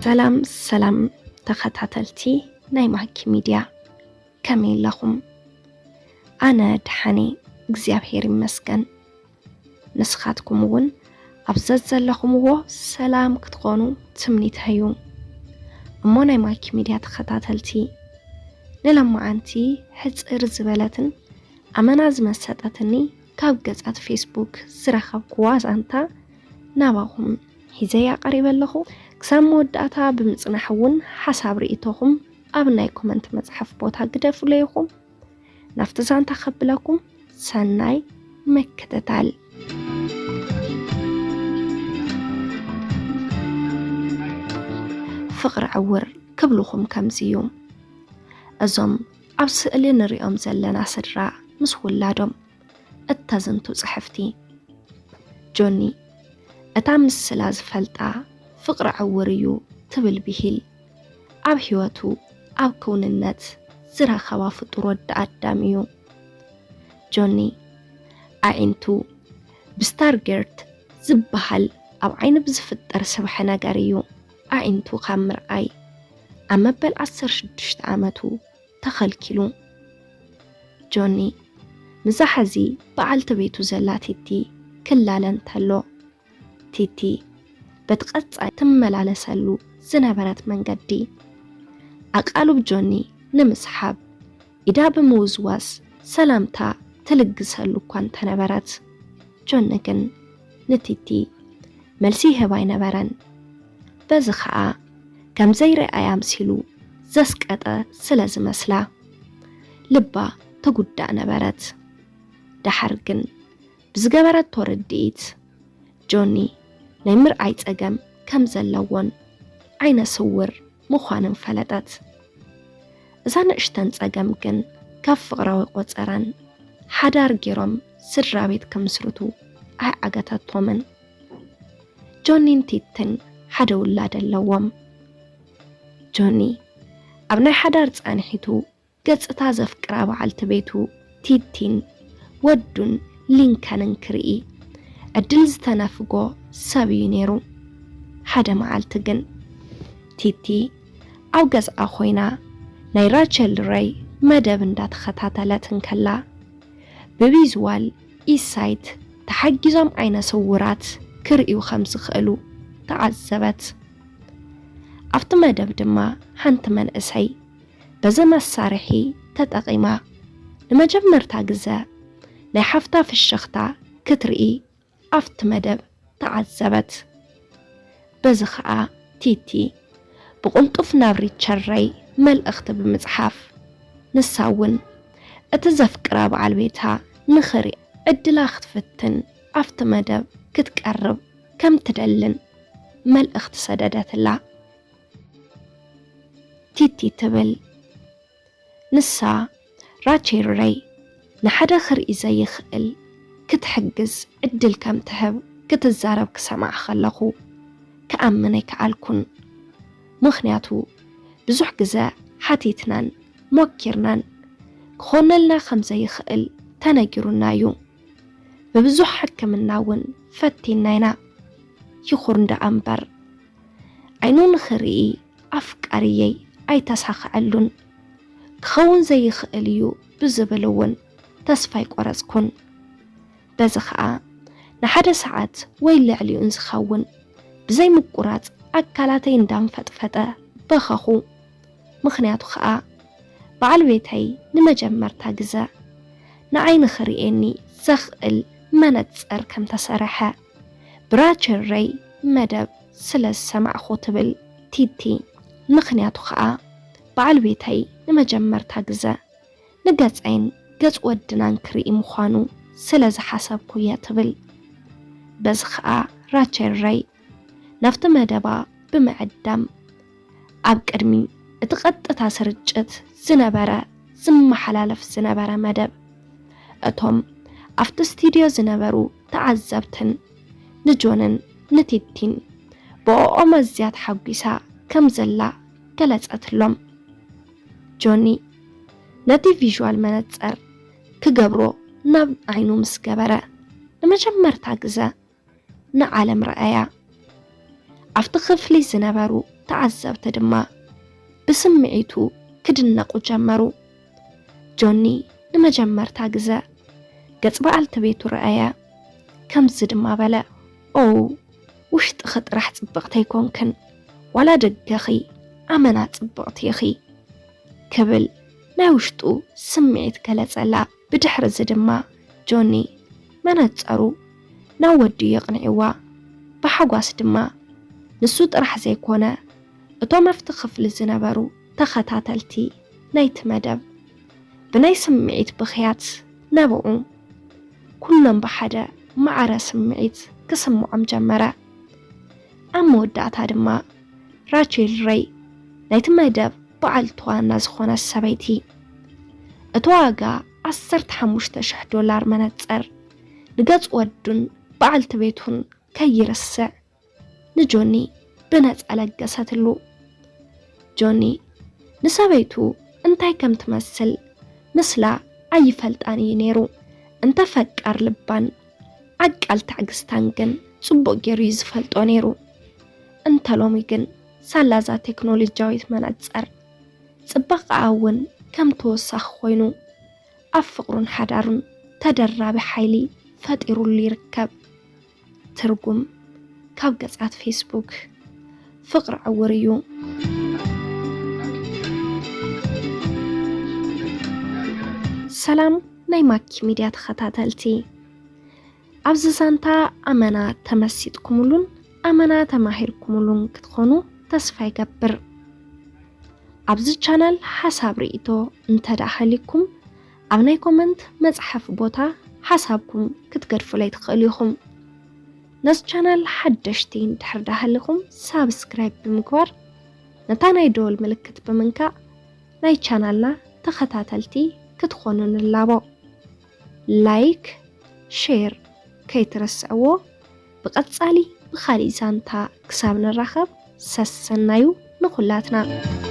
ሰላም ተኸታተልቲ ናይ ማኪ ሚድያ ከመይ ኢለኹም? ኣነ ድሓኒ እግዚአብሔር ይመስገን። ንስኻትኩም እውን ኣብ ዘለኹምዎ ሰላም ክትኾኑ ትምኒተዩ። እሞ ናይ ማኪ ሚድያ ተኸታተልቲ ንለማዓንቲ ሕፅር ዝበለትን ኣመና ዝመሰጠትኒ ካብ ገጻት ፌስቡክ ዝረኸብክዋ ዛንታ ናባኹም ሒዘያ ቀሪበ ኣለኹ። ክሳብ መወዳእታ ብምጽናሕ እውን ሓሳብ ርእይቶኹም ኣብ ናይ ኮመንት መጽሐፍ ቦታ ግደፍሉ ኢኹም። ናፍቲ ዛንታ ኸብለኩም ሰናይ መከታተል። ፍቕሪ ዕውር ክብልኹም ከምዚዩ እዞም ኣብ ስእሊ ንሪኦም ዘለና ስድራ ምስ ውላዶም እተዝንቱ ጽሕፍቲ ጆኒ እታ ምስላ ዝፈልጣ ፍቕሪ ዕውር እዩ ትብል ብሂል ኣብ ሕይወቱ ኣብ ክውንነት ዝረኸባ ፍጡር ወዲ ኣዳም እዩ። ጆኒ ኣዒንቱ ብስታርጌርት ዝበሃል ኣብ ዓይኒ ብዝፍጠር ስብሐ ነገር እዩ ኣዒንቱ ካብ ምርኣይ ኣብ መበል 16 ዓመቱ ተኸልኪሉ። ጆኒ ንዛሕዚ በዓልቲ ቤቱ ዘላ ቲቲ ክላለን ተሎ ቲቲ በትቐጻይ ትመላለሰሉ ዝነበረት መንገዲ ኣቃሉብ ጆኒ ንምስሓብ ኢዳ ብምውዝዋዝ ሰላምታ ትልግሰሉ እኳ እንተነበረት ጆኒ ግን ንቲቲ መልሲ ይህባ ኣይነበረን። በዚ ከዓ ከም ዘይረኣያ ምሲሉ ዘስቀጠ ስለ ዝመስላ ልባ ተጉዳእ ነበረት። ድሓር ግን ብዝገበረት ተወርድኢት ጆኒ ናይ ምርኣይ ፀገም ከም ዘለዎን ዓይነ ስውር ምዃንን ፈለጠት። እዛ ንእሽተን ፀገም ግን ካብ ፍቕራዊ ቆፀረን ሓዳር ገይሮም ስድራ ቤት ከምስርቱ ኣይዓገተቶምን። ጆኒን ቲትን ሓደ ውላድ ኣለዎም። ጆኒ ኣብ ናይ ሓዳር ፃንሒቱ ገጽታ ዘፍቅራ በዓልቲ ቤቱ ቲቲን ወዱን ሊንከንን ክርኢ ዕድል ዝተነፍጎ ሰብ እዩ ነይሩ። ሓደ መዓልቲ ግን ቲቲ ኣብ ገዝኣ ኮይና ናይ ራቸል ሬይ መደብ እንዳተኸታተለትን ከላ ብቪዥዋል ኢሳይት ተሓጊዞም ዓይነ ስውራት ክርእዩ ከም ዝኽእሉ ተዓዘበት። ኣብቲ መደብ ድማ ሓንቲ መንእሰይ በዚ መሳርሒ ተጠቒማ ንመጀመርታ ግዜ ናይ ሓፍታ ፍሽኽታ ክትርኢ ኣብቲ መደብ ተዓዘበት። በዚ ከዓ ቲቲ ብቕልጡፍ ናብ ሪቸል ሬይ መልእኽቲ ብምጽሓፍ ንሳ እውን እቲ ዘፍቅራ በዓል ቤታ ንኽርኢ ዕድላ ክትፍትን ኣብቲ መደብ ክትቀርብ ከም ትደልን መልእኽቲ ሰደደትላ። ቲቲ ትብል ንሳ ራቸል ሬይ ንሓደ ክርኢ ዘይኽእል ክትሕግዝ ዕድል ከም ትህብ ክትዛረብ ክሰማዕ ከለኹ ክኣምን ኣይከኣልኩን። ምኽንያቱ ብዙሕ ግዜ ሓቲትናን ሞኪርናን ክኾነልና ከም ዘይኽእል ተነጊሩና እዩ። ብብዙሕ ሕክምና እውን ፈቲና ኢና። ይኹር እንዳ እምበር ዓይኑ ንኽርኢ ኣፍቃሪየይ ኣይተሳኽዐሉን ክኸውን ዘይኽእል እዩ ብዝብል እውን ተስፋ ይቆረጽኩን። በዚ ከዓ ንሓደ ሰዓት ወይ ልዕሊኡን ዝኸውን ብዘይ ምቁራጽ ኣካላተይ እንዳንፈጥፈጠ በኸኹ። ምኽንያቱ ከዓ በዓል ቤተይ ንመጀመርታ ግዜ ንዓይኒ ክርእየኒ ዘኽእል መነጽር ከም ተሰርሐ ብራቸል ሬይ መደብ ስለ ዝሰማዕኹ ትብል ቲቲ። ምኽንያቱ ከዓ በዓል ቤተይ ንመጀመርታ ግዜ ንገጸይን ገጽ ወድናን ክርኢ ምዃኑ ስለ ዝሓሰብኩ እየ ትብል። በዚ ከዓ ራቸል ሬይ ናፍቲ መደባ ብምዕዳም ኣብ ቅድሚ እቲ ቀጥታ ስርጭት ዝነበረ ዝመሓላለፍ ዝነበረ መደብ እቶም ኣብቲ ስቱድዮ ዝነበሩ ተዓዘብትን ንጆንን ንቲቲን ብኦኦም ኣዝያት ሓጒሳ ከም ዘላ ገለጸትሎም። ጆኒ ነቲ ቪዥዋል መነጽር ክገብሮ ናብ ዓይኑ ምስ ገበረ ንመጀመርታ ግዜ ንዓለም ረኣያ። ኣብቲ ክፍሊ ዝነበሩ ተዓዘብቲ ድማ ብስምዒቱ ክድነቁ ጀመሩ። ጆኒ ንመጀመርታ ግዜ ገጽ በዓልቲ ቤቱ ረአያ። ከምዚ ድማ በለ ኦ ውሽጢ ጥራሕ ጽብቕቲ ኣይኮንክን ዋላ ደገኺ ኣመና ጽብቕቲ ኢኺ ክብል ናይ ውሽጡ ስምዒት ገለጸላ። ብድሕሪ እዚ ድማ ጆኒ መነጸሩ ናብ ወዲ የቕንዕዋ። ብሓጓስ ድማ ንሱ ጥራሕ ዘይኮነ እቶም ኣብቲ ክፍሊ ዝነበሩ ተኸታተልቲ ናይቲ መደብ ብናይ ስምዒት ብኽያት ነብዑ ኩሎም ብሓደ ማዕረ ስምዒት ክስምዖም ጀመረ። ኣብ መወዳእታ ድማ ራቼል ሬይ ናይቲ መደብ በዓልቲ ዋና ዝኾነት ሰበይቲ እቲ ዋጋ $15,000 መነጸር ንገጽ ወዱን በዓልቲ ቤቱን ከይርስዕ ንጆኒ ብነጻ ለገሰትሉ። ጆኒ ንሰበይቱ እንታይ ከም ትመስል ምስላ ኣይፈልጣን እዩ ነይሩ። እንተፈቃር ልባን ዓቃል ትዕግስታን ግን ጽቡቕ ገይሩ ዝፈልጦ ነይሩ። እንተሎሚ ግን ሳላዛ ቴክኖሎጂያዊት መነጸር ጽባቐኣ እውን ከም ተወሳኺ ኮይኑ ኣብ ፍቕሩን ሓዳሩን ተደራቢ ሓይሊ ፈጢሩሉ ይርከብ። ትርጉም ካብ ገጻት ፌስቡክ ፍቕሪ ዕውር እዩ። ሰላም ናይ ማኪ ሚድያ ተኸታተልቲ፣ ኣብዚ ዛንታ ኣመና ተመሲጥኩምሉን ኣመና ተማሂርኩምሉን ክትኾኑ ተስፋ ይገብር። ኣብዚ ቻናል ሓሳብ ርእይቶ እንተዳኸሊኩም ኣብ ናይ ኮመንት መጽሓፍ ቦታ ሓሳብኩም ክትገድፉለይ ትኽእሉ ኢኹም። ነዚ ቻናል ሓደሽቲ እንድሕር ዳሃሊኹም ሳብስክራይብ ብምግባር ነታ ናይ ደወል ምልክት ብምንካእ ናይ ቻናልና ተኸታተልቲ ክትኾኑ ንላቦ። ላይክ ሼር ከይትረስዕዎ። ብቐጻሊ ብኻሊእ ዛንታ ክሳብ ንራኸብ ሰሰናዩ ንኹላትና።